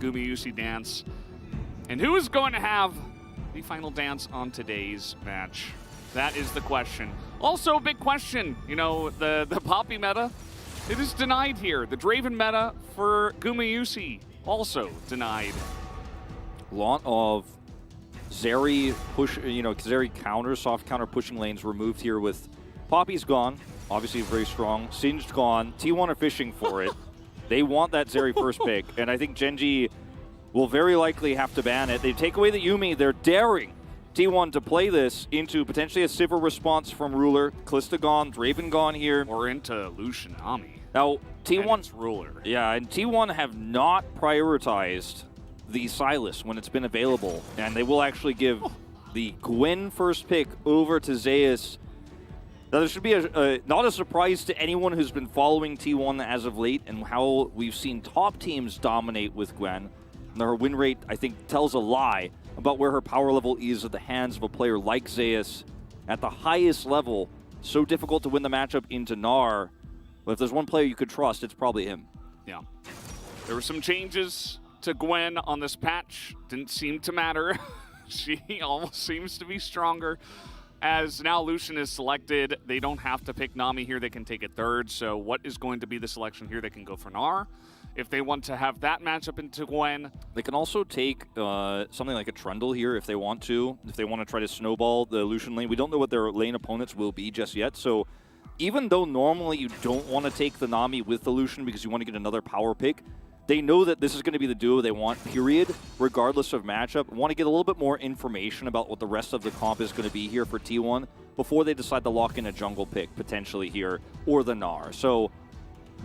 Gumayusi dance. And who is going to have the final dance on today's match? That is the question. Also, a big question, you know, the Poppy meta, it is denied here. The Draven meta for Gumayusi also denied. A lot of Zeri push, you know, Zeri counter, soft counter pushing lanes removed here with Poppy's gone, obviously very strong. Singed gone. T1 are fishing for it. They want that Zeri first pick, and I think GENG will very likely have to ban it. They take away the Yuumi. They're daring T1 to play this into potentially a Sivir response from Ruler. Kalista gone, Draven gone here. Or into Lucian Ami. Now, T1's Ruler. Yeah, and T1 have not prioritized the Sylas when it's been available, and they will actually give the Gwen first pick over to Zeus. Now, this should be not a surprise to anyone who's been following T1 as of late and how we've seen top teams dominate with Gwen. And her win rate, I think, tells a lie about where her power level is at the hands of a player like Zeus at the highest level. So difficult to win the matchup into Gnar. But if there's one player you could trust, it's probably him. Yeah. There were some changes to Gwen on this patch. Didn't seem to matter. She almost seems to be stronger. As now Lucian is selected, they don't have to pick Nami here. They can take it third. So what is going to be the selection here? They can go for Gnar. If they want to have that matchup into Gwen. They can also take something like a Trundle here if they want to. If they want to try to snowball the Lucian lane. We don't know what their lane opponents will be just yet. So even though normally you don't want to take the Nami with the Lucian because you want to get another power pick, they know that this is going to be the duo they want, period, regardless of matchup. Want to get a little bit more information about what the rest of the comp is going to be here for T1 before they decide to lock in a jungle pick, potentially here, or the Gnar. So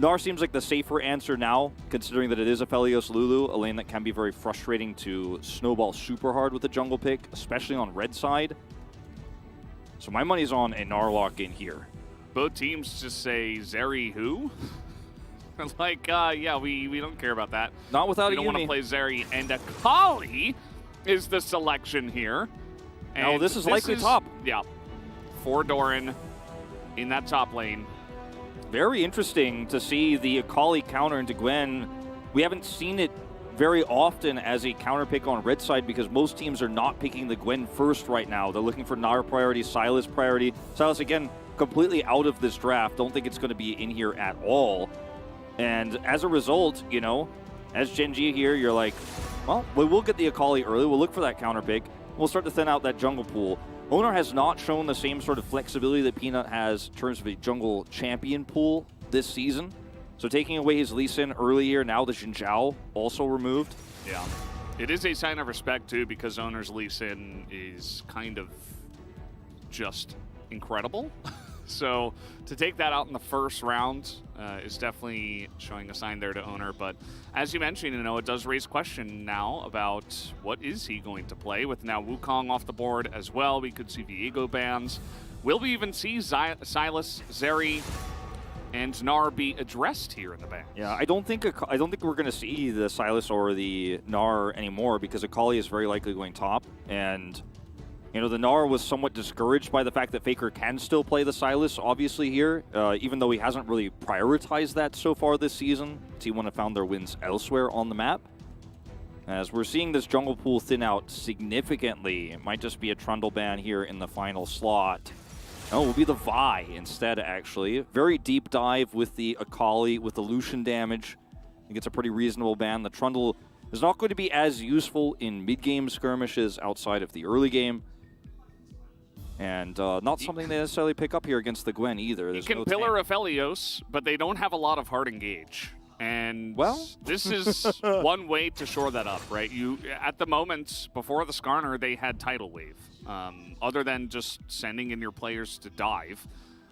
Gnar seems like the safer answer now, considering that it is Aphelios Lulu, a lane that can be very frustrating to snowball super hard with the jungle pick, especially on red side. So my money's on a Gnar lock in here. Both teams just say, Zeri who? Like, yeah, we don't care about that. Not without we a don't Yuumi. want to play Zeri, and Akali is the selection here. And now this is likely top. Yeah, for Doran in that top lane. Very interesting to see the Akali counter into Gwen. We haven't seen it very often as a counter pick on red side because most teams are not picking the Gwen first right now. They're looking for Gnar priority, Sylas priority. Sylas, again, completely out of this draft. Don't think it's going to be in here at all. And as a result, you know, as GENG here, you're like, well, we will get the Akali early. We'll look for that counter pick. We'll start to thin out that jungle pool. Oner has not shown the same sort of flexibility that Peanut has in terms of a jungle champion pool this season. So taking away his Lee Sin early here, now the Xin Zhao also removed. Yeah. It is a sign of respect, too, because Oner's Lee Sin is kind of just incredible. So to take that out in the first round is definitely showing a sign there to Oner. But as you mentioned, you know, it does raise question now about what is he going to play with now Wukong off the board as well. We could see Viego bans. Will we even see Sylas, Zeri, and Gnar be addressed here in the ban? Yeah, I don't think we're going to see the Sylas or the Gnar anymore because Akali is very likely going top. And you know, the Gnar was somewhat discouraged by the fact that Faker can still play the Sylas, obviously, here, even though he hasn't really prioritized that so far this season. T1 have found their wins elsewhere on the map. As we're seeing this jungle pool thin out significantly, it might just be a Trundle ban here in the final slot. No, it will be the Vi instead, actually. Very deep dive with the Akali, with the Lucian damage. I think it's a pretty reasonable ban. The Trundle is not going to be as useful in mid-game skirmishes outside of the early game. And not something they necessarily pick up here against the Gwen either. You can pillar Aphelios, but they don't have a lot of hard engage. And well, this is one way to shore that up, right? You, at the moment, before the Skarner, they had Tidal Wave. Other than just sending in your players to dive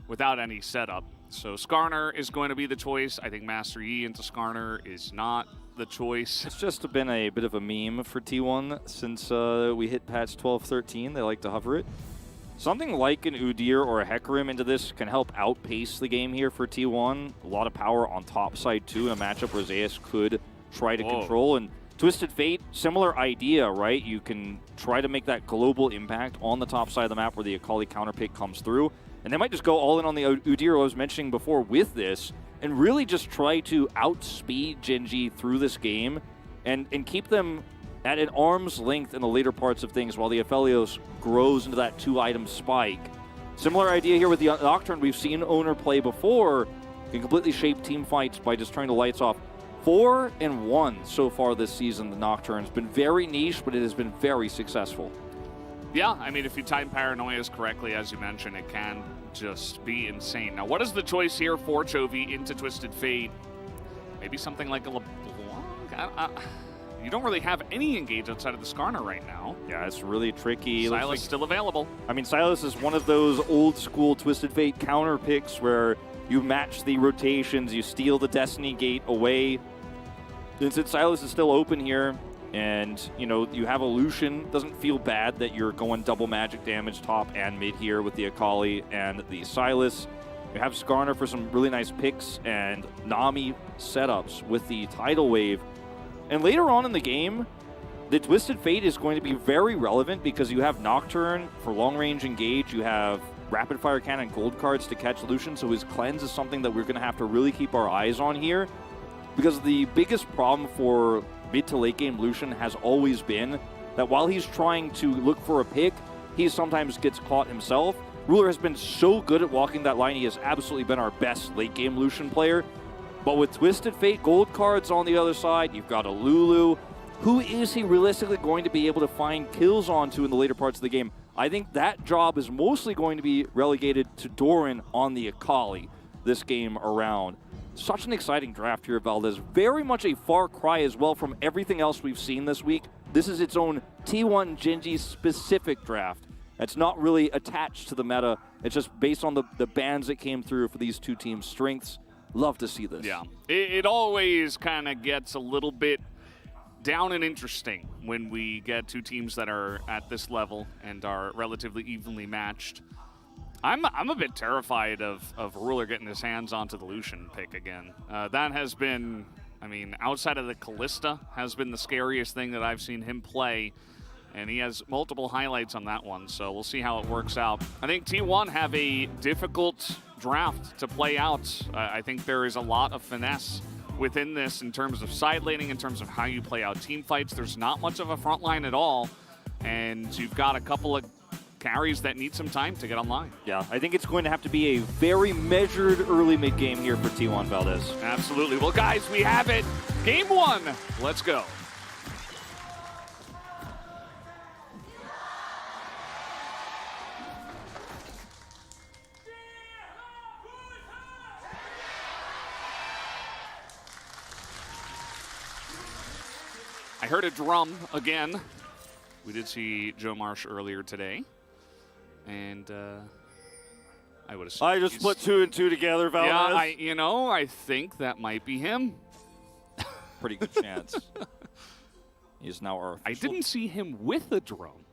without any setup. So Skarner is going to be the choice. I think Master Yi into Skarner is not the choice. It's just been a bit of a meme for T1 since we hit patch 12.13. They like to hover it. Something like an Udyr or a Hecarim into this can help outpace the game here for T1. A lot of power on top side too in a matchup where Zeus could try to control. And Twisted Fate, similar idea, right? You can try to make that global impact on the top side of the map where the Akali counterpick comes through. And they might just go all in on the Udyr I was mentioning before with this and really just try to outspeed GENG through this game and keep them at an arm's length in the later parts of things while the Aphelios grows into that 2-item spike. Similar idea here with the Nocturne. We've seen Owner play before. Can completely shape team fights by just turning the lights off. 4-1 so far this season, the Nocturne. It's been very niche, but it has been very successful. Yeah, I mean, if you time Paranoias correctly, as you mentioned, it can just be insane. Now, what is the choice here for Chovy into Twisted Fate? Maybe something like a LeBlanc? You don't really have any engage outside of the Skarner right now. Yeah, it's really tricky. Silas still available. I mean, Silas is one of those old-school Twisted Fate counter picks where you match the rotations, you steal the Destiny Gate away. And since Silas is still open here, and, you know, you have a Lucian, doesn't feel bad that you're going double magic damage top and mid here with the Akali and the Silas. You have Skarner for some really nice picks and Nami setups with the Tidal Wave. And later on in the game, the Twisted Fate is going to be very relevant because you have Nocturne for long-range engage, you have Rapid Fire Cannon gold cards to catch Lucian, so his cleanse is something that we're going to have to really keep our eyes on here. Because the biggest problem for mid to late game Lucian has always been that while he's trying to look for a pick, he sometimes gets caught himself. Ruler has been so good at walking that line, he has absolutely been our best late game Lucian player. But with Twisted Fate gold cards on the other side, you've got a Lulu. Who is he realistically going to be able to find kills onto in the later parts of the game? I think that job is mostly going to be relegated to Doran on the Akali this game around. Such an exciting draft here, Valdez. Very much a far cry as well from everything else we've seen this week. This is its own T1 Genji specific draft. It's not really attached to the meta. It's just based on the bands that came through for these two teams' strengths. Love to see this. Yeah, it always kind of gets a little bit down and interesting when we get two teams that are at this level and are relatively evenly matched. I'm a bit terrified of Ruler getting his hands onto the Lucian pick again. That has been, I mean, outside of the Callista, has been the scariest thing that I've seen him play. And he has multiple highlights on that one, so we'll see how it works out. I think T1 have a difficult draft to play out. I think there is a lot of finesse within this in terms of side laning, in terms of how you play out team fights. There's not much of a front line at all, and you've got a couple of carries that need some time to get online. Yeah, I think it's going to have to be a very measured early mid game here for T1 Valdez. Absolutely. Well, guys, we have it. Game 1. Let's go. I heard a drum again. We did see Joe Marsh earlier today. And I would assume I just put 2 and 2 together, Valdez. Yeah, I think that might be him. Pretty good chance. He's now our official. I didn't see him with a drum.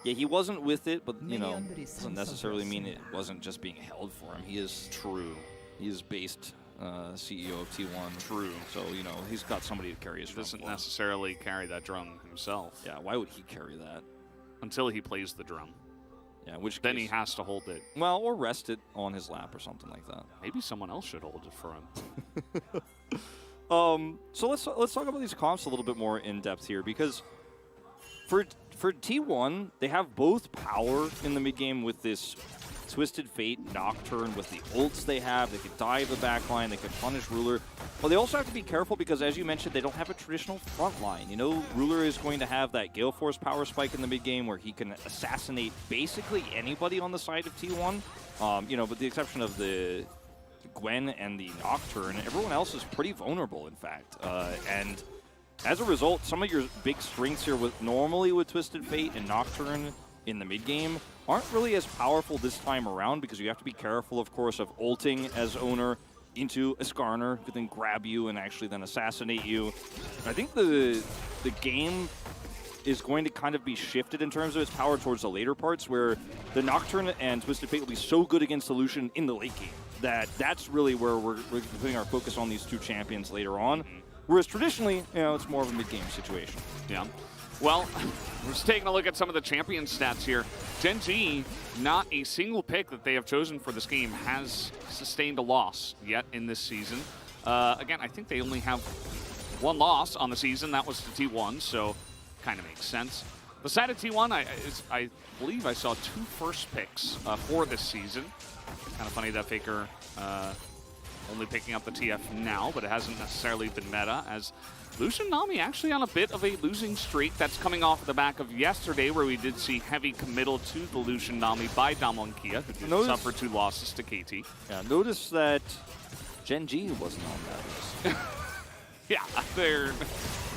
Yeah, he wasn't with it, but, you know, doesn't necessarily mean it wasn't just being held for him. He is true. He is based CEO of T1. True. So, you know, he's got somebody to carry his drum. Doesn't necessarily carry that drum himself. Yeah, why would he carry that? Until he plays the drum. Yeah, which then he has to hold it. Well, or rest it on his lap or something like that. Maybe someone else should hold it for him. So let's talk about these comps a little bit more in depth here, because for T1, they have both power in the mid game with this Twisted Fate Nocturne with the ults they have. They could dive the backline, they could punish Ruler. But they also have to be careful because, as you mentioned, they don't have a traditional front line. You know, Ruler is going to have that Gale Force power spike in the mid game where he can assassinate basically anybody on the side of T1. You know, with the exception of the Gwen and the Nocturne, everyone else is pretty vulnerable, in fact. And as a result, some of your big strengths here normally with Twisted Fate and Nocturne in the mid game aren't really as powerful this time around, because you have to be careful, of course, of ulting as owner into a Skarner who can then grab you and actually then assassinate you. I think the game is going to kind of be shifted in terms of its power towards the later parts, where the Nocturne and Twisted Fate will be so good against the Lucian in the late game that's really where we're putting our focus on these two champions later on. Whereas traditionally, you know, it's more of a mid-game situation. Yeah. Well, we're just taking a look at some of the champion stats here. GENG, not a single pick that they have chosen for this game has sustained a loss yet in this season. Again, I think they only have one loss on the season. That was to T1, so kind of makes sense. The side of T1, I believe I saw 2 first picks for this season. Kind of funny that Faker only picking up the TF now, but it hasn't necessarily been meta, as Lucian Nami actually on a bit of a losing streak. That's coming off the back of yesterday, where we did see heavy committal to the Lucian Nami by Damwon Kia, who did suffer 2 losses to KT. Yeah, notice that GENG wasn't on that list. Yeah, they're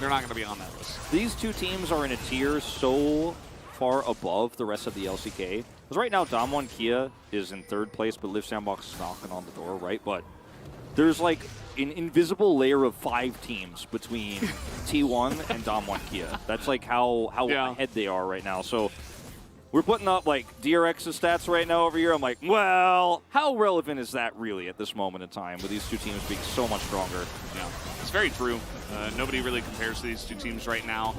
not going to be on that list. These 2 teams are in a tier so far above the rest of the LCK. Because right now, Damwon Kia is in 3rd place, but Live Sandbox is knocking on the door, right? But there's like an invisible layer of 5 teams between T1 and Damwon Kia. That's like how ahead they are right now. So we're putting up like DRX's stats right now over here. I'm like, well, how relevant is that really at this moment in time with these 2 teams being so much stronger? Yeah, it's very true. Nobody really compares to these 2 teams right now,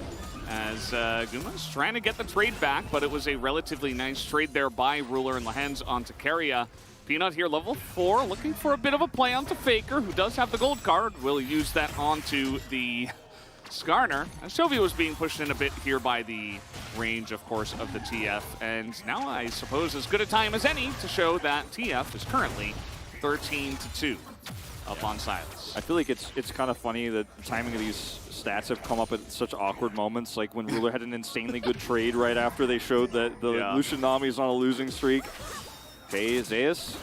as Guma's trying to get the trade back, but it was a relatively nice trade there by Ruler and Lehens onto Keria. Peanut here, level 4, looking for a bit of a play onto Faker, who does have the gold card. Will use that onto the Skarner. And Sylvia was being pushed in a bit here by the range, of course, of the TF. And now I suppose as good a time as any to show that TF is currently 13-2 up on Silas. I feel like it's kind of funny that the timing of these stats have come up at such awkward moments, like when Ruler had an insanely good trade right after they showed that the Lucian Nami is on a losing streak. Okay, Zeus.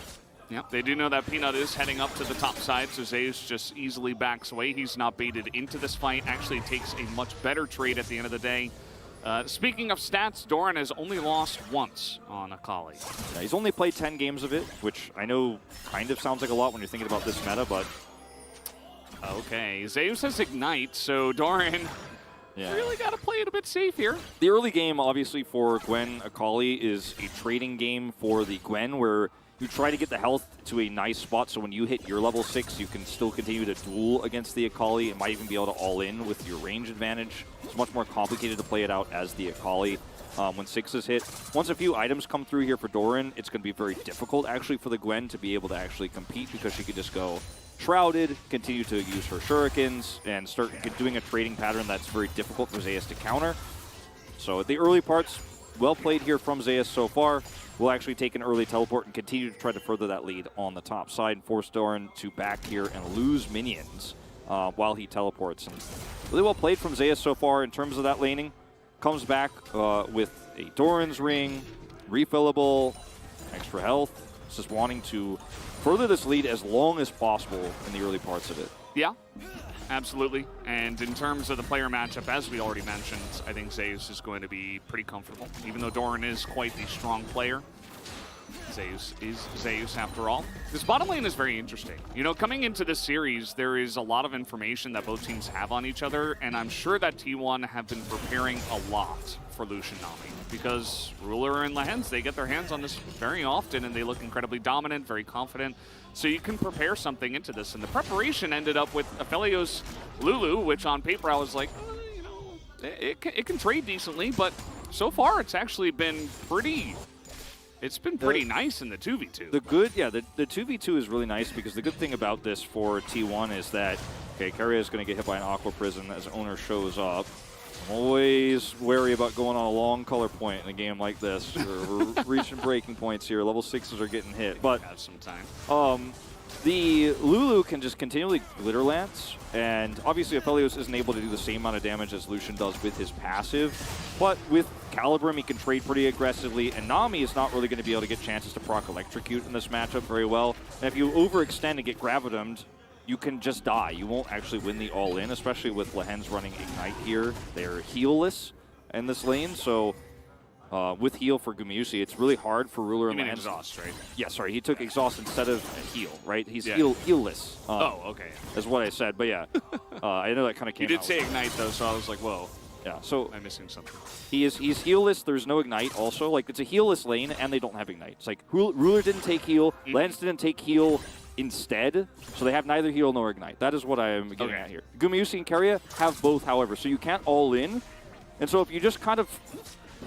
Yep, they do know that Peanut is heading up to the top side, so Zeus just easily backs away. He's not baited into this fight. Actually takes a much better trade at the end of the day. Speaking of stats, Doran has only lost once on Akali. Yeah, he's only played 10 games of it, which I know kind of sounds like a lot when you're thinking about this meta, but... Okay, Zeus has Ignite, so Doran really got to play it a bit safe here. The early game, obviously, for Gwen Akali is a trading game for the Gwen, where you try to get the health to a nice spot, so when you hit your level 6, you can still continue to duel against the Akali. It might even be able to all-in with your range advantage. It's much more complicated to play it out as the Akali when 6 is hit. Once a few items come through here for Doran, it's going to be very difficult, actually, for the Gwen to be able to actually compete, because she could just go Shrouded, continue to use her shurikens, and start doing a trading pattern that's very difficult for Zeus to counter. So the early parts, well played here from Zeus so far. We'll actually take an early teleport and continue to try to further that lead on the top side and force Doran to back here and lose minions while he teleports. And really well played from Zeus so far in terms of that laning. Comes back with a Doran's ring, refillable, extra health. Just wanting to further this lead as long as possible in the early parts of it. Yeah, absolutely. And in terms of the player matchup, as we already mentioned, I think Zeus is going to be pretty comfortable. Even though Doran is quite the strong player, Zeus is Zeus after all. This bottom lane is very interesting. You know, coming into this series, there is a lot of information that both teams have on each other, and I'm sure that T1 have been preparing a lot for Lucian Nami, because Ruler and Lehens, they get their hands on this very often, and they look incredibly dominant, very confident. So you can prepare something into this, and the preparation ended up with Aphelios Lulu, which on paper I was like, you know, it can trade decently, but so far it's actually been pretty... It's been pretty nice in the 2v2. The 2v2 is really nice, because the good thing about this for T1 is that, okay, Keria is going to get hit by an Aqua Prison as owner shows up. I'm always wary about going on a long color point in a game like this. We're reaching breaking points here. Level 6s are getting hit. But have some time. The Lulu can just continually Glitter Lance, and obviously Aphelios isn't able to do the same amount of damage as Lucian does with his passive, but with Calibrim he can trade pretty aggressively, and Nami is not really going to be able to get chances to proc Electrocute in this matchup very well. And if you overextend and get Gravidomed, you can just die. You won't actually win the all-in, especially with Lehens running Ignite here. They're heal-less in this lane, so with heal for Gumayusi, it's really hard for Ruler and Lehens. Exhaust, right? Yeah, sorry, he took Exhaust instead of heal, right? He's heal-less. Okay. Is what I said, but yeah. I know that kind of came out. You did say Ignite, though, so I was like, whoa. Yeah, so I'm missing something. He's heal-less. There's no Ignite also. Like, it's a heal-less lane, and they don't have Ignite. It's like, Ruler didn't take heal, Lehens didn't take heal instead, so they have neither heal nor Ignite. That is what I am getting at here. Gumayusi and Keria have both, however, so you can't all-in. And so if you just kind of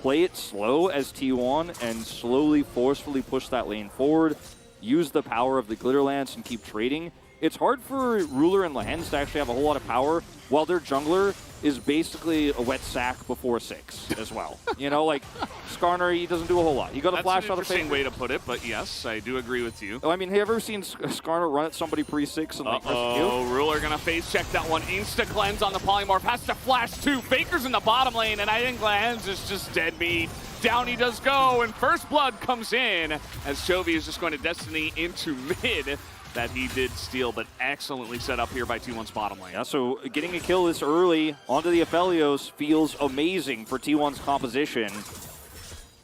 play it slow as T1 and slowly, forcefully push that lane forward, use the power of the Glitter Lance and keep trading, it's hard for Ruler and Lehens to actually have a whole lot of power, while their jungler is basically a wet sack before 6 as well. You know, like, Skarner, he doesn't do a whole lot. You got to flash out of Faker. That's an interesting way to put it, but yes, I do agree with you. Oh, I mean, have you ever seen Skarner run at somebody pre-6 and like, oh, Ruler gonna face check that one. Insta cleanse on the polymorph, has to flash 2. Faker's in the bottom lane, and I think Lehens is just dead meat. Down he does go, and first blood comes in as Chovy is just going to Destiny into mid. That he did steal, but excellently set up here by T1's bottom lane. Yeah, so getting a kill this early onto the Aphelios feels amazing for T1's composition.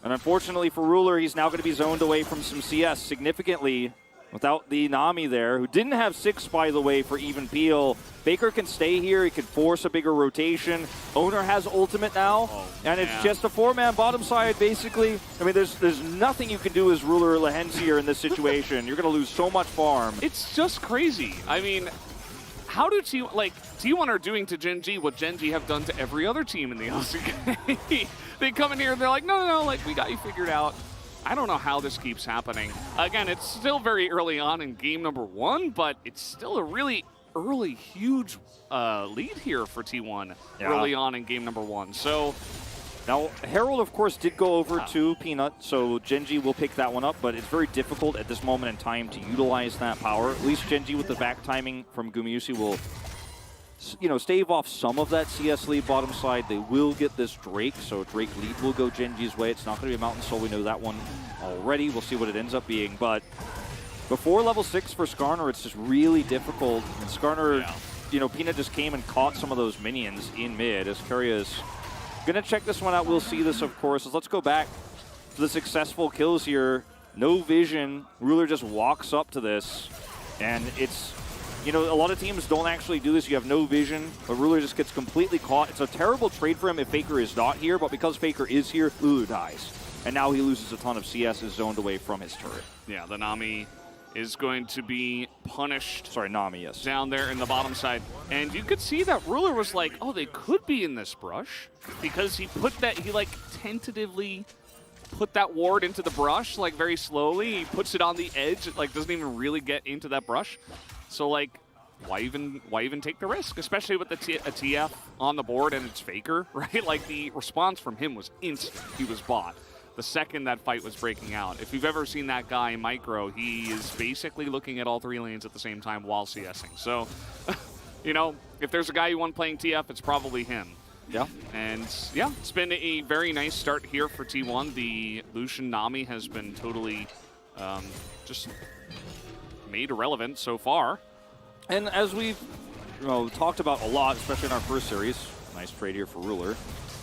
And unfortunately for Ruler, he's now going to be zoned away from some CS significantly without the Nami there, who didn't have 6, by the way, for even Peel. Faker can stay here. He can force a bigger rotation. Owner has ultimate now, and it's just a 4-man bottom side, basically. I mean, there's nothing you can do as Ruler or Lehens here in this situation. You're going to lose so much farm. It's just crazy. I mean, how do T1 are doing to GENG what GENG have done to every other team in the LCK? They come in here and they're like, no, like, we got you figured out. I don't know how this keeps happening. Again, it's still very early on in game number 1, but it's still a really early, huge lead here for T1 early on in game number 1. So now, Herald, of course, did go over to Peanut, so GENG will pick that one up, but it's very difficult at this moment in time to utilize that power. At least GENG with the back timing from Gumayusi will, you know, stave off some of that CS lead bottom side. They will get this Drake, so Drake lead will go GENG's way. It's not going to be a Mountain Soul. We know that one already. We'll see what it ends up being, but before level 6 for Skarner, it's just really difficult. And Skarner, you know, Peanut just came and caught some of those minions in mid as Keria is going to check this one out. We'll see this, of course. So let's go back to the successful kills here. No vision. Ruler just walks up to this, and it's, you know, a lot of teams don't actually do this. You have no vision, but Ruler just gets completely caught. It's a terrible trade for him if Faker is not here, but because Faker is here, Lulu dies. And now he loses a ton of CS, is zoned away from his turret. Yeah, the Nami is going to be punished. Sorry, Nami, yes. Down there in the bottom side. And you could see that Ruler was like, oh, they could be in this brush, because he put that, he like tentatively put that ward into the brush, like very slowly. He puts it on the edge. It like doesn't even really get into that brush. So like, why even take the risk, especially with a TF on the board and it's Faker, right? Like the response from him was instant. He was bought the second that fight was breaking out. If you've ever seen that guy Micro, he is basically looking at all 3 lanes at the same time while CSing. So, you know, if there's a guy you want playing TF, it's probably him. Yeah. And yeah, it's been a very nice start here for T1. The Lucian Nami has been totally just made irrelevant so far. And as we've talked about a lot, especially in our first series, nice trade here for Ruler.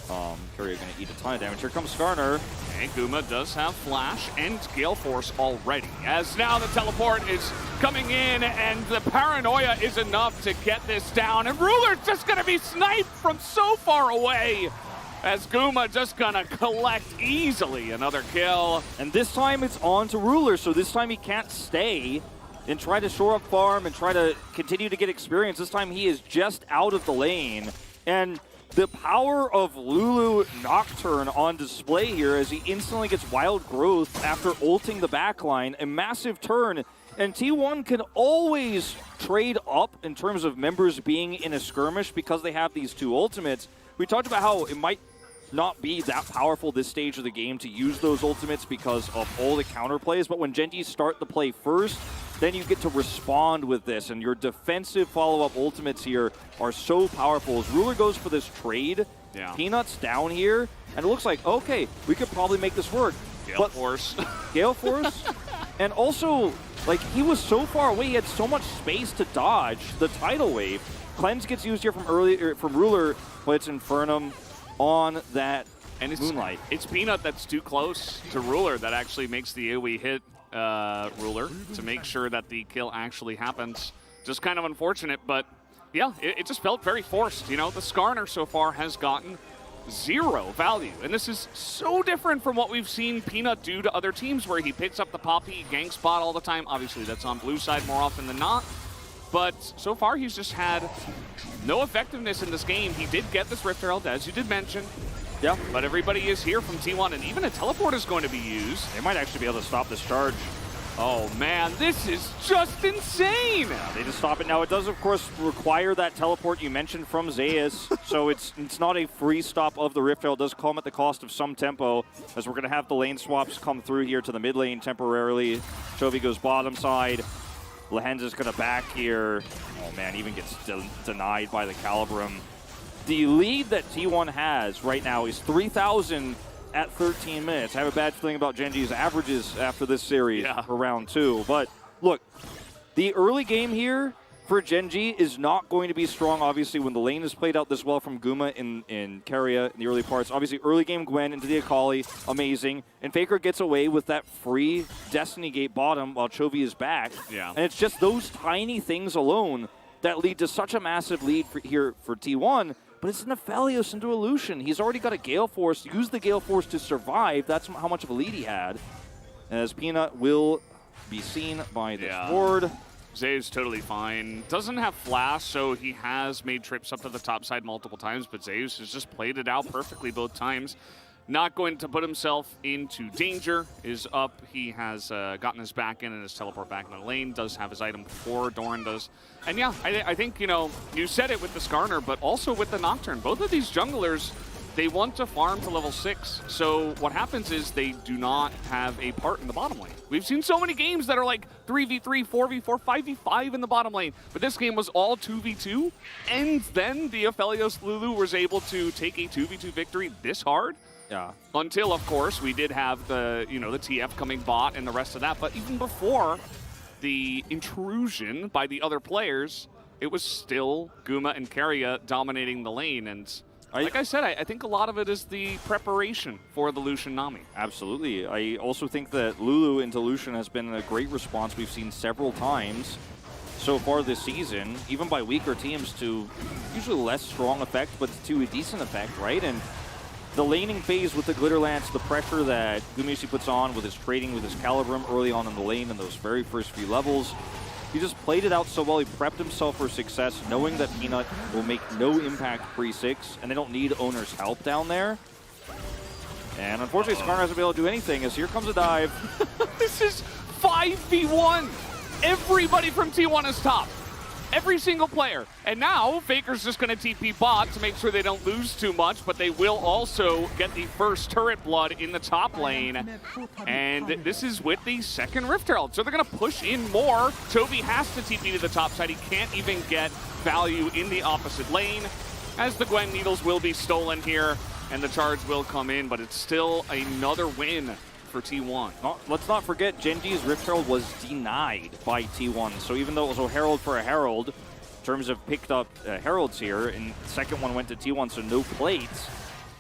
Keria going to eat a ton of damage. Here comes Skarner. And Guma does have Flash and Gale Force already, as now the teleport is coming in, and the paranoia is enough to get this down. And Ruler's just going to be sniped from so far away, as Guma just going to collect easily another kill. And this time it's on to Ruler, so this time he can't stay and try to shore up farm and try to continue to get experience. This time he is just out of the lane. And the power of Lulu Nocturne on display here as he instantly gets wild growth after ulting the backline. A massive turn. And T1 can always trade up in terms of members being in a skirmish because they have these 2 ultimates. We talked about how it might not be that powerful this stage of the game to use those ultimates because of all the counterplays, but when GENG start the play first, then you get to respond with this, and your defensive follow-up ultimates here are so powerful. As Ruler goes for this trade, Peanut's down here, and it looks like, okay, we could probably make this work. Gale Force. Gale Force, and also, like, he was so far away, he had so much space to dodge the tidal wave. Cleanse gets used here from Ruler, but it's Infernum on that Moonlight. It's Peanut that's too close to Ruler that actually makes the AoE hit Ruler to make sure that the kill actually happens. Just kind of unfortunate, but yeah, it just felt very forced. You know, the Skarner so far has gotten 0 value, and this is so different from what we've seen Peanut do to other teams where he picks up the Poppy gank spot all the time. Obviously, that's on blue side more often than not. But so far, he's just had no effectiveness in this game. He did get this Rift Herald, as you did mention. Yeah. But everybody is here from T1, and even a teleport is going to be used. They might actually be able to stop this charge. Oh man, this is just insane! Yeah, they just stop it. Now it does of course require that teleport you mentioned from Zeus, so it's not a free stop of the Rift Herald. It does come at the cost of some tempo, as we're going to have the lane swaps come through here to the mid lane temporarily. Chovy goes bottom side. Lehens is going to back here. Oh man, even gets denied by the Calibrum. The lead that T1 has right now is 3,000 at 13 minutes. I have a bad feeling about Genji's averages after this series for round 2. But look, the early game here for Genji is not going to be strong, obviously, when the lane is played out this well from Guma in Keria in the early parts. Obviously, early game Gwen into the Akali, amazing. And Faker gets away with that free Destiny Gate bottom while Chovy is back. Yeah. And it's just those tiny things alone that lead to such a massive lead here for T1. But it's an Aphelios into a Lucian. He's already got a Gale Force. Use the Gale Force to survive. That's how much of a lead he had. As Peanut will be seen by this ward. Zay's totally fine. Doesn't have flash, so he has made trips up to the top side multiple times, but Zeus has just played it out perfectly both times. Not going to put himself into danger. Is up. He has gotten his back in and his teleport back in the lane. Does have his item before Doran does. And yeah, I think, you know, you said it with the Skarner, but also with the Nocturne. Both of these junglers, they want to farm to level 6. So what happens is they do not have a part in the bottom lane. We've seen so many games that are like 3v3, 4v4, 5v5 in the bottom lane. But this game was all 2v2. And then the Aphelios Lulu was able to take a 2v2 victory this hard. Yeah. Until, of course, we did have the, you know, the TF coming bot and the rest of that. But even before the intrusion by the other players, it was still Guma and Keria dominating the lane. And like I said, I think a lot of it is the preparation for the Lucian Nami. Absolutely. I also think that Lulu into Lucian has been a great response we've seen several times so far this season, even by weaker teams, to usually less strong effect, but to a decent effect, right? And the laning phase with the Glitter Lance, the pressure that Gumayusi puts on with his trading with his Calibrum early on in the lane in those very first few levels, he just played it out so well. He prepped himself for success, knowing that Peanut will make no impact pre-6, and they don't need owner's help down there. And unfortunately, Skarner hasn't been able to do anything, as here comes a dive. This is 5v1. Everybody from T1 is top. Every single player. And now, Faker's just going to TP bot to make sure they don't lose too much, but they will also get the first turret blood in the top lane. And this is with the second Rift Herald. So they're going to push in more. Chovy has to TP to the top side. He can't even get value in the opposite lane, as the Gwen Needles will be stolen here, and the charge will come in, but it's still another win for T1. Let's not forget, Genji's Rift Herald was denied by T1. So even though it was a Herald for a Herald, in terms of picked up Heralds here, and the second one went to T1, so no plates,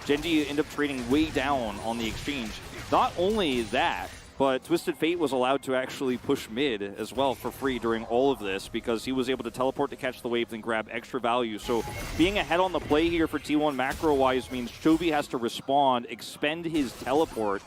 Genji ended up trading way down on the exchange. Not only that, but Twisted Fate was allowed to actually push mid as well for free during all of this, because he was able to teleport to catch the wave and grab extra value. So being ahead on the play here for T1 macro-wise means Chovy has to respond, expend his teleport,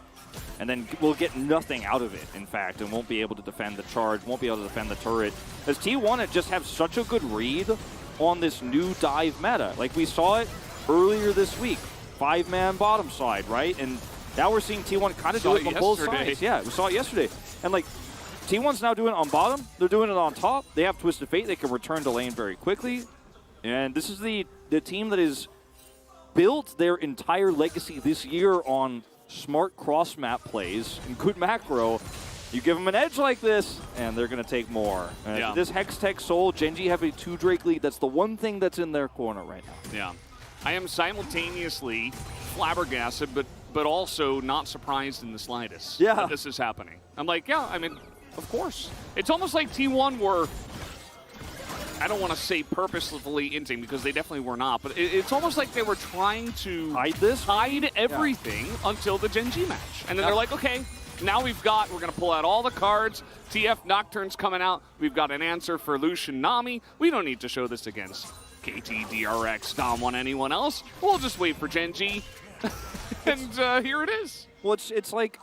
and then we'll get nothing out of it, in fact, and won't be able to defend the charge, won't be able to defend the turret. As T1 just have such a good read on this new dive meta. Like, we saw it earlier this week, 5-man bottom side, right? And now we're seeing T1 kind of do it on both sides. Yeah, we saw it yesterday. And, like, T1's now doing it on bottom, they're doing it on top. They have Twisted Fate, they can return to lane very quickly. And this is the team that has built their entire legacy this year on smart cross-map plays and good macro. You give them an edge like this, and they're going to take more. This Hex Tech Soul, Genji have a 2 Drake lead. That's the one thing that's in their corner right now. Yeah. I am simultaneously flabbergasted, but also not surprised in the slightest that this is happening. I'm like, yeah, I mean, of course. It's almost like T1 were, I don't want to say purposefully inting, because they definitely were not, but it's almost like they were trying to hide everything until the Genji match. And then they're like, okay, now we're going to pull out all the cards. TF Nocturne's coming out. We've got an answer for Lucian Nami. We don't need to show this against KT, DRX, Dom1, anyone else. We'll just wait for Genji. And here it is. Well, it's like,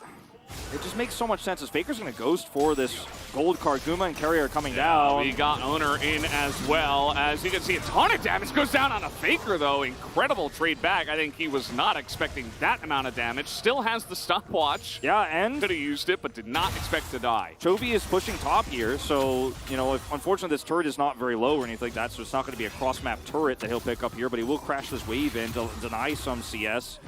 It just makes so much sense as Faker's going to ghost for this gold card. Guma and Carrier are coming down. We got Owner in as well. As you can see, a ton of damage goes down on a Faker, though. Incredible trade back. I think he was not expecting that amount of damage. Still has the stopwatch. Yeah, and could have used it, but did not expect to die. Chovy is pushing top here, so, you know, unfortunately this turret is not very low or anything like that, so it's not going to be a cross-map turret that he'll pick up here, but he will crash this wave in to deny some CS.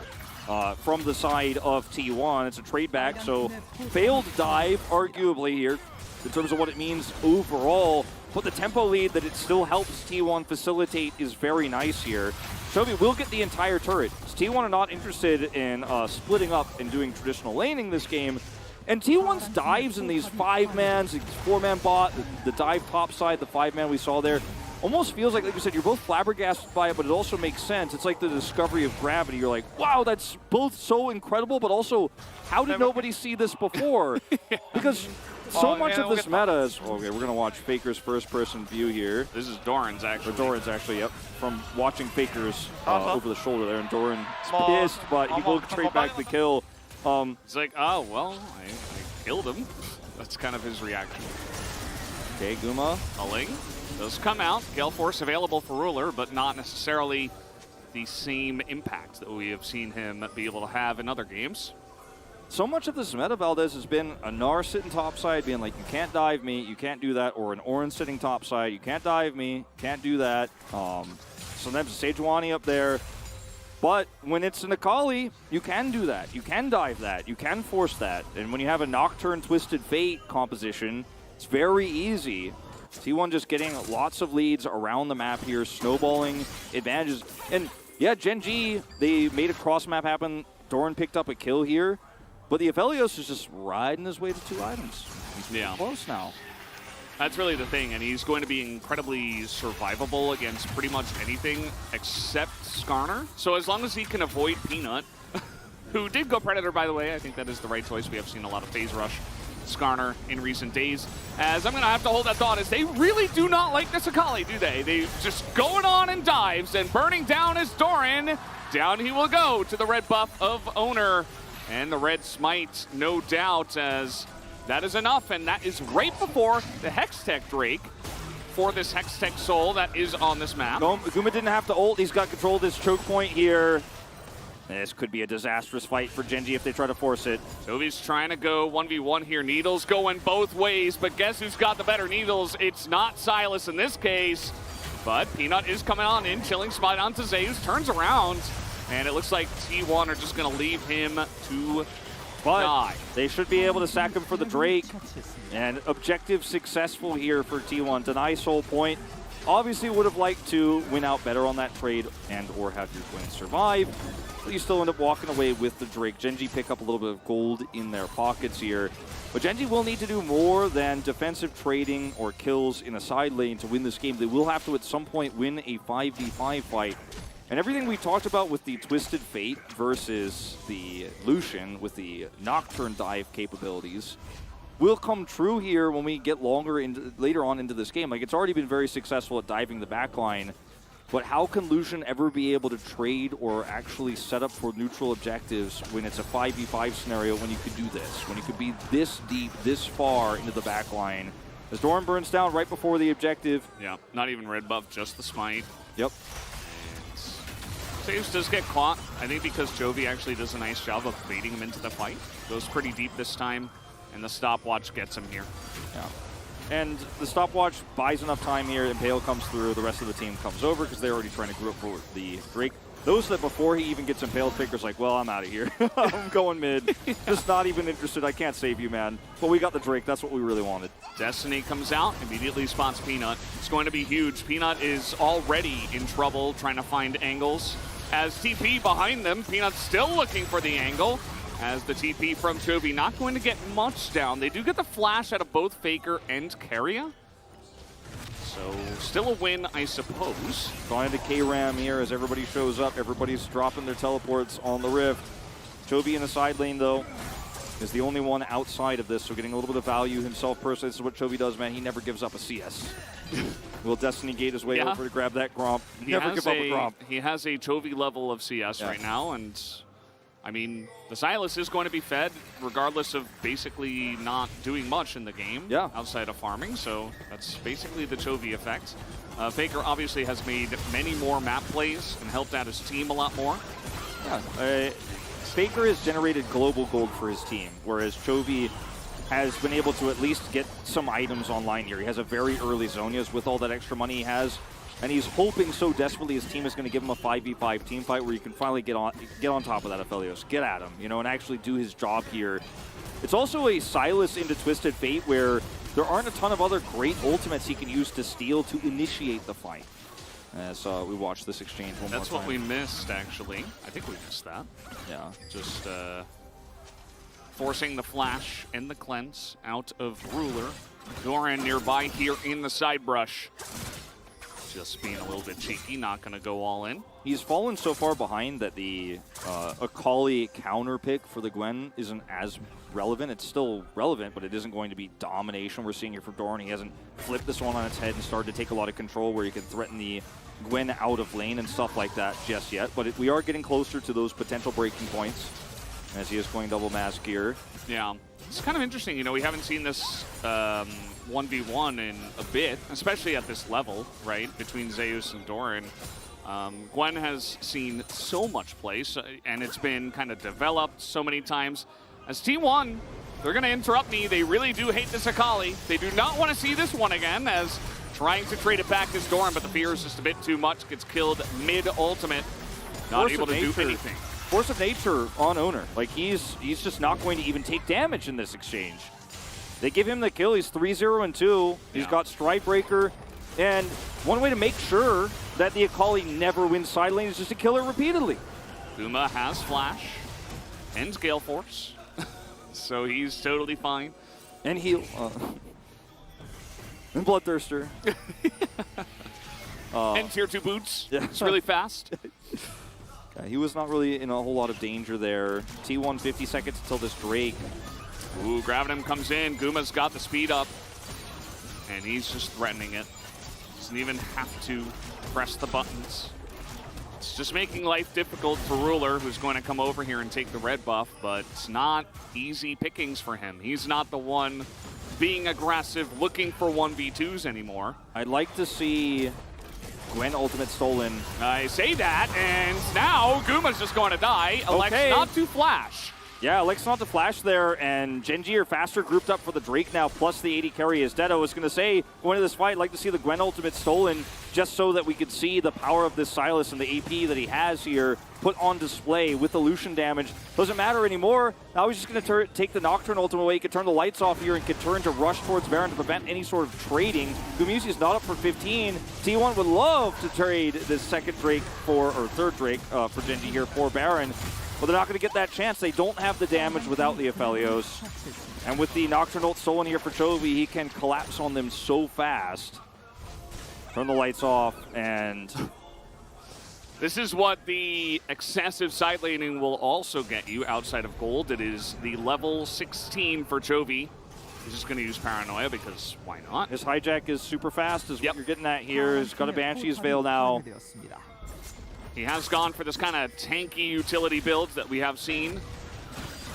From the side of T1. It's a trade back, so failed dive, arguably, here, in terms of what it means overall. But the tempo lead that it still helps T1 facilitate is very nice here. Chovy will get the entire turret. T1 are not interested in splitting up and doing traditional laning this game. And T1's dives in these 5-mans, 4-man bot, the dive top side, the 5-man we saw there, almost feels like you said, you're both flabbergasted by it, but it also makes sense. It's like the discovery of gravity. You're like, wow, that's both so incredible, but also, how did nobody see this before? Because so much of this meta is... Okay, we're going to watch Faker's first-person view here. This is Doran's, actually. Or Doran's, actually, yep. From watching Faker's over the shoulder there, and Doran's pissed, but he will trade back the kill. It's like, oh, well, I killed him. That's kind of his reaction. Okay, Guma. Culling. Does come out. Gale Force available for Ruler, but not necessarily the same impact that we have seen him be able to have in other games. So much of this meta, Valdez, has been a Gnar sitting topside being like, you can't dive me, you can't do that, or an Orin sitting topside, you can't dive me, can't do that. Sometimes a Sejuani up there. But when it's an Akali, you can do that. You can dive that. You can force that. And when you have a Nocturne Twisted Fate composition, it's very easy. T1 just getting lots of leads around the map here, snowballing advantages. And yeah, GENG, they made a cross map happen. Doran picked up a kill here, but the Aphelios is just riding his way to 2 items. He's close now. That's really the thing, and he's going to be incredibly survivable against pretty much anything except Skarner. So as long as he can avoid Peanut, who did go Predator, by the way, I think that is the right choice. We have seen a lot of phase rush Skarner in recent days. As I'm going to have to hold that thought, as they really do not like this Akali, do they? They just going on and dives and burning down his Doran. Down he will go to the red buff of Owner. And the red smite, no doubt, as that is enough. And that is right before the Hextech Drake for this Hextech Soul that is on this map. Guma didn't have to ult. He's got control of this choke point here. This could be a disastrous fight for GENG if they try to force it. Jovi's trying to go 1v1 here. Needles going both ways, but guess who's got the better Needles? It's not Silas in this case, but Peanut is coming on in, chilling spot onto Zeus, turns around, and it looks like T1 are just going to leave him to die. They should be able to sack him for the Drake, and objective successful here for T1. Deny soul point. Obviously would have liked to win out better on that trade and or have your twins survive. But you still end up walking away with the Drake. GENG pick up a little bit of gold in their pockets here. But GENG will need to do more than defensive trading or kills in a side lane to win this game. They will have to at some point win a 5v5 fight. And everything we talked about with the Twisted Fate versus the Lucian with the Nocturne dive capabilities will come true here when we get later on into this game. Like, it's already been very successful at diving the backline, but how can Lucian ever be able to trade or actually set up for neutral objectives when it's a 5v5 scenario when you could do this, when you could be this deep, this far into the backline? As Doran burns down right before the objective. Yeah, not even red buff, just the smite. Yep. Saves does get caught, I think because Jovi actually does a nice job of baiting him into the fight. Goes pretty deep this time. And the stopwatch gets him here. Yeah. And the stopwatch buys enough time here. Impale comes through. The rest of the team comes over because they're already trying to group for the Drake. Those that before he even gets impaled, Faker's like, well, I'm out of here. I'm going mid. Just not even interested. I can't save you, man. But we got the Drake. That's what we really wanted. Destiny comes out, immediately spots Peanut. It's going to be huge. Peanut is already in trouble trying to find angles. As TP behind them, Peanut's still looking for the angle. As the TP from Chovy not going to get much down. They do get the flash out of both Faker and Carrier. So still a win, I suppose. Going to K-Ram here as everybody shows up. Everybody's dropping their teleports on the Rift. Chovy in the side lane, though, is the only one outside of this, so getting a little bit of value himself personally. This is what Chovy does, man. He never gives up a CS. Will Destiny gate his way over to grab that Gromp. Never give up a Gromp. He has a Chovy level of CS right now, and I mean, the Sylas is going to be fed regardless of basically not doing much in the game outside of farming, so that's basically the Chovy effect. Faker obviously has made many more map plays and helped out his team a lot more. Yeah, Faker has generated global gold for his team, whereas Chovy has been able to at least get some items online here. He has a very early Zonias with all that extra money he has, and he's hoping so desperately his team is going to give him a 5v5 team fight where you can finally get on top of that Aphelios, get at him, you know, and actually do his job here. It's also a Sylas into Twisted Fate where there aren't a ton of other great ultimates he can use to steal to initiate the fight. As we watch this exchange one more time. That's what we missed, actually. I think we missed that. Yeah. Just forcing the flash and the cleanse out of Ruler. Doran nearby here in the side brush. Just being a little bit cheeky, not going to go all in. He's fallen so far behind that the Akali counter pick for the Gwen isn't as relevant. It's still relevant, but it isn't going to be domination we're seeing here from Doran. He hasn't flipped this one on its head and started to take a lot of control where he can threaten the Gwen out of lane and stuff like that just yet. But we are getting closer to those potential breaking points as he is going double mask here. Yeah, it's kind of interesting. You know, we haven't seen this 1v1 in a bit, especially at this level, right, between Zeus and Doran. Gwen has seen so much play, and it's been kind of developed so many times. As T1, they're going to interrupt me. They really do hate this Akali. They do not want to see this one again, as trying to trade it back is Doran, but the fear is just a bit too much. Gets killed mid-ultimate. Not able to do anything. Force of nature on Owner. Like, he's just not going to even take damage in this exchange. They give him the kill. He's 3-0-2. He's got Strike Breaker. And one way to make sure that the Akali never wins side lane is just to kill her repeatedly. Guma has Flash and Gale Force, so he's totally fine. And heal. And Bloodthirster. And Tier 2 boots. Yeah. It's really fast. Okay, he was not really in a whole lot of danger there. T1 50 seconds until this Drake. Ooh, Gravitum comes in. Guma's got the speed up. And he's just threatening it. Doesn't even have to press the buttons. It's just making life difficult for Ruler, who's going to come over here and take the red buff, but it's not easy pickings for him. He's not the one being aggressive, looking for 1v2s anymore. I'd like to see Gwen ultimate stolen. I say that, and now Guma's just going to die. Alex not to flash. Yeah, Alex not to flash there, and GENG are faster grouped up for the Drake now, plus the 80 carry is dead. I was going to say, going into this fight, I'd like to see the Gwen ultimate stolen, just so that we could see the power of this Sylas and the AP that he has here put on display with the Lucian damage. Doesn't matter anymore. Now he's just going to take the Nocturne ultimate away. He could turn the lights off here and could turn to rush towards Baron to prevent any sort of trading. Gumusi is not up for 15. T1 would love to trade this second Drake or third Drake for GENG here for Baron. But they're not going to get that chance. They don't have the damage without the Aphelios. And with the Nocturne ult stolen here for Chovy, he can collapse on them so fast. Turn the lights off, and this is what the excessive side laning will also get you outside of gold. It is the level 16 for Chovy. He's just going to use Paranoia because why not? His hijack is super fast, is what you're getting at here. He's got a Banshee's Veil now. He has gone for this kind of tanky utility build that we have seen.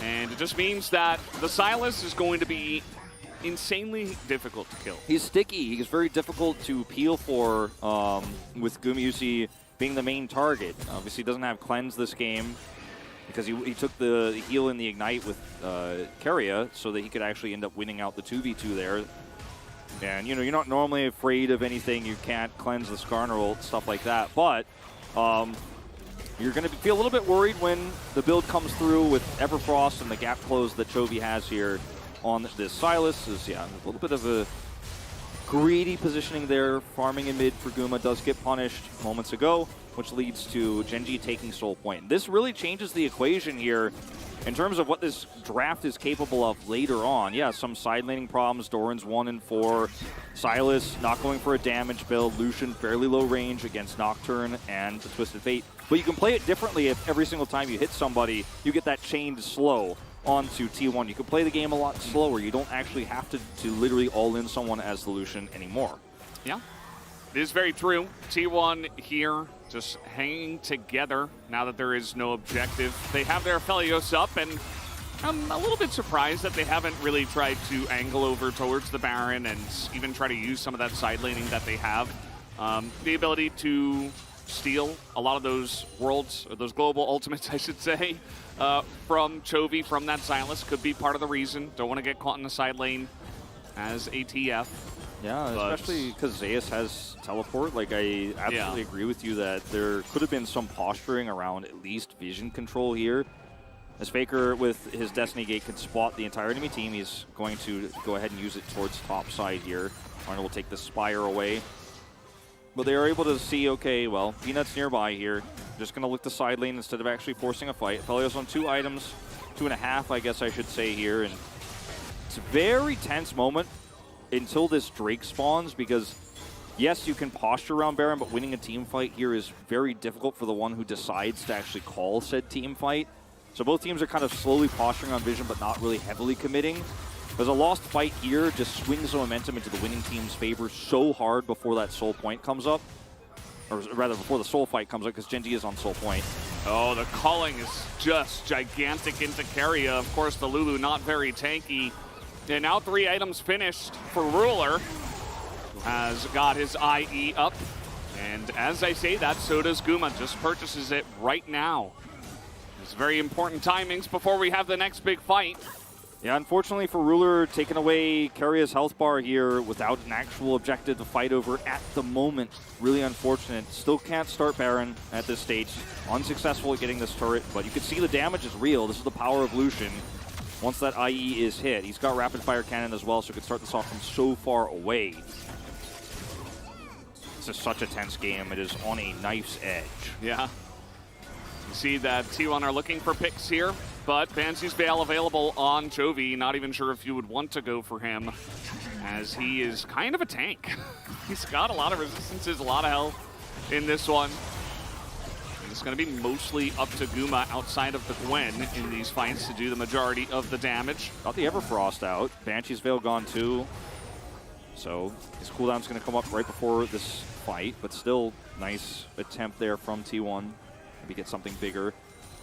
And it just means that the Sylas is going to be insanely difficult to kill. He's sticky. He's very difficult to peel for with Gumusi being the main target. Obviously, he doesn't have Cleanse this game because he took the heal in the Ignite with Keria so that he could actually end up winning out the 2v2 there. And, you know, you're not normally afraid of anything. You can't cleanse the Skarner ult, stuff like that. But you're going to feel a little bit worried when the build comes through with Everfrost and the gap close that Chovy has here on this Sylas. Is a little bit of a greedy positioning there. Farming in mid for Guma does get punished moments ago, which leads to GENG taking Soul Point. This really changes the equation here in terms of what this draft is capable of later on. Yeah, some side laning problems. Doran's 1 and 4. Sylas not going for a damage build. Lucian fairly low range against Nocturne and the Twisted Fate. But you can play it differently if every single time you hit somebody, you get that chained slow onto T1. You can play the game a lot slower. You don't actually have to literally all-in someone as the Lucian anymore. Yeah, it is very true. T1 here just hanging together now that there is no objective. They have their Felios up, and I'm a little bit surprised that they haven't really tried to angle over towards the Baron and even try to use some of that side laning that they have. The ability to steal a lot of those worlds, or those global ultimates, I should say, from Chovy, from that Sylas, could be part of the reason. Don't want to get caught in the side lane as a TF. Yeah, especially because Zeus has teleport. Like, I absolutely agree with you that there could have been some posturing around at least vision control here. As Faker, with his Destiny Gate, can spot the entire enemy team, he's going to go ahead and use it towards top side here. Arnold will take the Spire away. But they are able to see, okay, well, Peanut's nearby here. Just going to look the side lane instead of actually forcing a fight. Felios on 2 items, 2.5, I guess I should say here. And it's a very tense moment until this Drake spawns, because yes, you can posture around Baron, but winning a team fight here is very difficult for the one who decides to actually call said team fight. So both teams are kind of slowly posturing on vision, but not really heavily committing. Because a lost fight here just swings the momentum into the winning team's favor so hard before that soul point comes up. Or rather, before the soul fight comes up, because GENG is on soul point. Oh, the culling is just gigantic into Keria. Of course, the Lulu not very tanky. And now 3 items finished for Ruler, who has got his IE up. And as I say that, so does Guma, just purchases it right now. It's very important timings before we have the next big fight. Yeah, unfortunately for Ruler, taking away Keria's health bar here without an actual objective to fight over at the moment. Really unfortunate. Still can't start Baron at this stage. Unsuccessful at getting this turret, but you can see the damage is real. This is the power of Lucian. Once that IE is hit, he's got rapid fire cannon as well, so he can start this off from so far away. This is such a tense game. It is on a knife's edge. Yeah. You see that T1 are looking for picks here, but Banshee's Veil available on Chovy. Not even sure if you would want to go for him, as he is kind of a tank. He's got a lot of resistances, a lot of health in this one. It's going to be mostly up to Guma outside of the Gwen in these fights to do the majority of the damage. Got the Everfrost out. Banshee's Veil gone too. So his cooldown's going to come up right before this fight, but still nice attempt there from T1. Maybe get something bigger.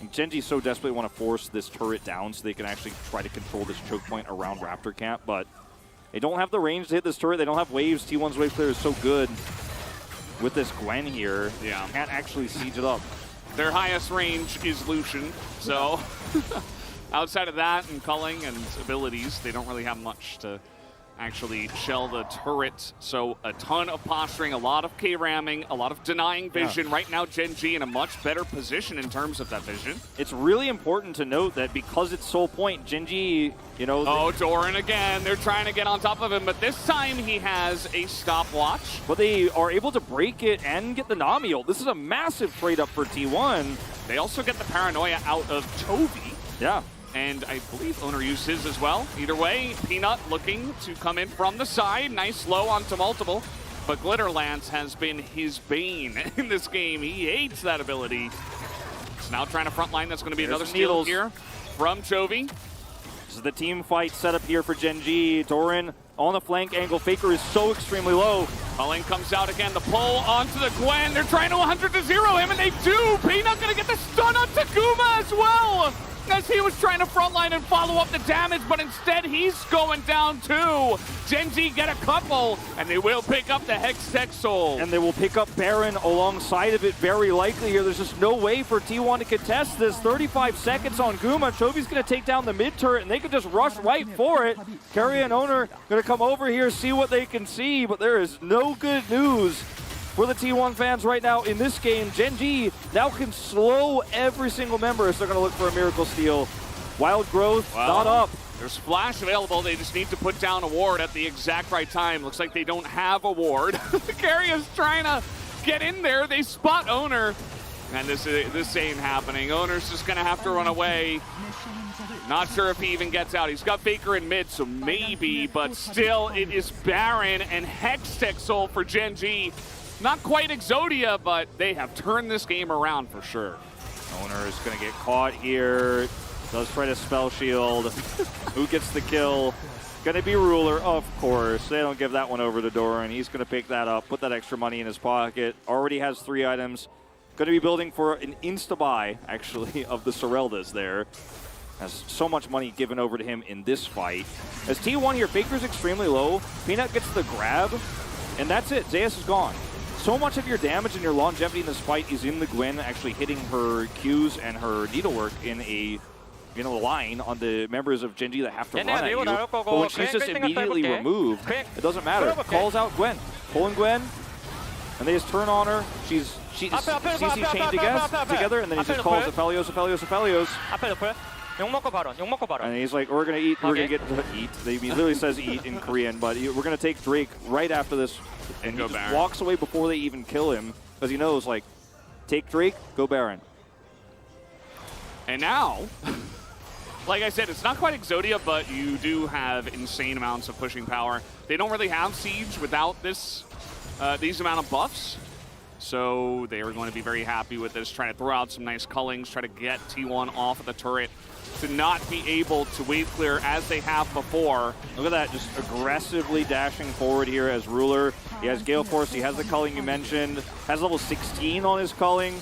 And GENG so desperately want to force this turret down so they can actually try to control this choke point around Raptor Camp, but they don't have the range to hit this turret. They don't have waves. T1's wave clear is so good. With this Gwen here, can't actually siege it up. Their highest range is Lucian, so outside of that and culling and abilities, they don't really have much to actually shell the turret. So a ton of posturing, a lot of K-ramming, a lot of denying vision. Yeah. Right now, GENG in a much better position in terms of that vision. It's really important to note that because it's soul point, GENG, you know... Oh, Doran again. They're trying to get on top of him, but this time he has a stopwatch. But they are able to break it and get the Nami ult. This is a massive trade up for T1. They also get the Paranoia out of Chovy. Yeah. And I believe Owner used his as well. Either way, Peanut looking to come in from the side. Nice low onto multiple. But Glitterlance has been his bane in this game. He hates that ability. It's now trying to frontline. That's going to be another steal here from Chovy. This is the team fight setup here for GENG. Doran on the flank angle. Faker is so extremely low. Culling comes out again. The pull onto the Gwen. They're trying to 100-0 him, and they do. Peanut going to get the stun on Takuma as well, as he was trying to frontline and follow up the damage, but instead he's going down too. GENG get a couple, and they will pick up the Hextech Soul. And they will pick up Baron alongside of it very likely here. There's just no way for T1 to contest this. 35 seconds on Guma. Chovy's going to take down the mid turret, and they can just rush right for it. Keria and Owner going to come over here, see what they can see, but there is no good news for the T1 fans right now in this game. GENG now can slow every single member as they're going to look for a miracle steal. Wild Growth, not up. There's Flash available. They just need to put down a ward at the exact right time. Looks like they don't have a ward. Keria's trying to get in there. They spot Owner, and this ain't happening. Owner's just going to have to run away. Not sure if he even gets out. He's got Faker in mid, so maybe, but still, it is Baron and Hextech Soul for GENG. Not quite Exodia, but they have turned this game around for sure. Owner is going to get caught here. Does try to spell shield. Who gets the kill? Going to be Ruler, of course. They don't give that one over to Doran. He's going to pick that up, put that extra money in his pocket. Already has 3 items. Going to be building for an insta-buy, actually, of the Soreldas there. Has so much money given over to him in this fight. As T1 here, Faker's extremely low. Peanut gets the grab, and that's it. Zeus is gone. So much of your damage and your longevity in this fight is in the Gwen actually hitting her Qs and her needlework in a line on the members of GENG that have to run at you. But when she's just immediately removed, it doesn't matter. Calls out Gwen. Pulling Gwen, and they just turn on her. She's CC chained together, and then he just calls Aphelios. And he's like, we're going to eat, we're going to get to eat. He literally says eat in Korean, but we're going to take Drake right after this. And he just walks away before they even kill him, because he knows, like, take Drake, go Baron. And now, like I said, it's not quite Exodia, but you do have insane amounts of pushing power. They don't really have Siege without this, these amount of buffs. So they are going to be very happy with this, trying to throw out some nice cullings, try to get T1 off of the turret to not be able to wave clear as they have before. Look at that, just aggressively dashing forward here as Ruler. He has Gale Force, he has the culling you mentioned, has level 16 on his culling.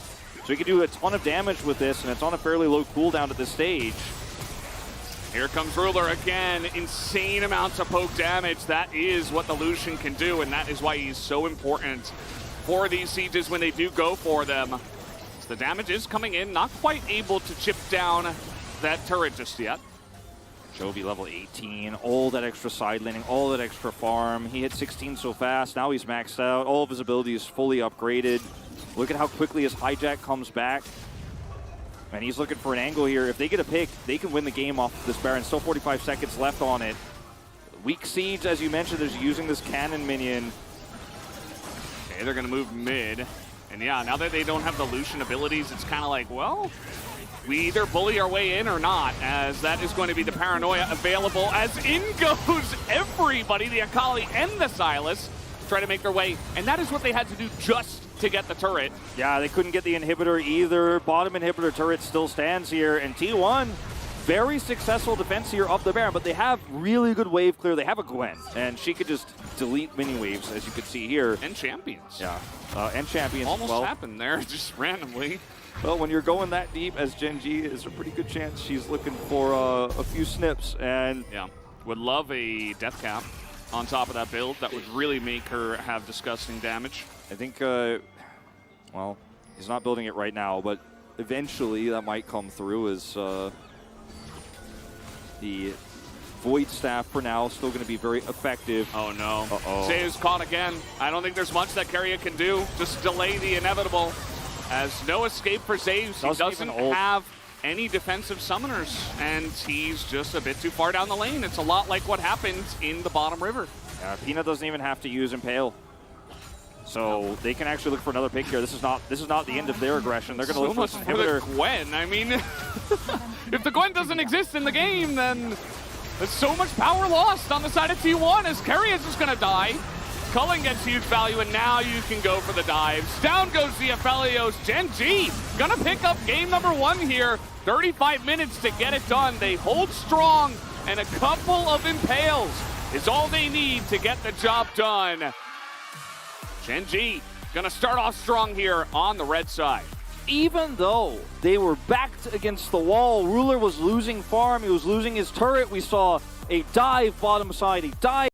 So he can do a ton of damage with this, and it's on a fairly low cooldown at this stage. Here comes Ruler again, insane amounts of poke damage. That is what the Lucian can do, and that is why he's so important for these sieges when they do go for them. So the damage is coming in, not quite able to chip down that turret just yet. Jovi level 18, all that extra side laning, all that extra farm. He hit 16 so fast, now he's maxed out. All of his abilities fully upgraded. Look at how quickly his hijack comes back. And he's looking for an angle here. If they get a pick, they can win the game off of this Baron. Still 45 seconds left on it. Weak Siege, as you mentioned, is using this cannon minion. Okay, they're gonna move mid. And yeah, now that they don't have the Lucian abilities, it's kind of like, well, we either bully our way in or not, as that is going to be the paranoia available, as in goes everybody, the Akali and the Sylas, try to make their way, and that is what they had to do just to get the turret. Yeah, they couldn't get the inhibitor either. Bottom inhibitor turret still stands here, and T1, very successful defense here of the Baron, but they have really good wave clear. They have a Gwen, and she could just delete mini waves, as you can see here. And champions. Yeah, and champions almost as well. happened there, just randomly. Well, when you're going that deep as GENG, there's a pretty good chance she's looking for a few snips. And yeah, would love a death cap on top of that build. That would really make her have disgusting damage. I think, well, he's not building it right now, but eventually that might come through as the Void Staff for now still going to be very effective. Oh no. Uh-oh. Zeus caught again. I don't think there's much that Keria can do. Just delay the inevitable. As no escape for Zeus. He doesn't have any defensive summoners, and he's just a bit too far down the lane. It's a lot like what happened in the bottom river. Peanut doesn't even have to use Impale. So they can actually look for another pick here. This is not the end of their aggression. They're going to look for the Gwen. I mean, if the Gwen doesn't exist in the game, then there's so much power lost on the side of T1 as Keria is just going to die. Culling gets huge value, and now you can go for the dives. Down goes the Aphelios. GENG gonna pick up game number 1 here. 35 minutes to get it done. They hold strong, and a couple of impales is all they need to get the job done. GENG gonna start off strong here on the red side. Even though they were backed against the wall, Ruler was losing farm, he was losing his turret. We saw a dive bottom side, a dive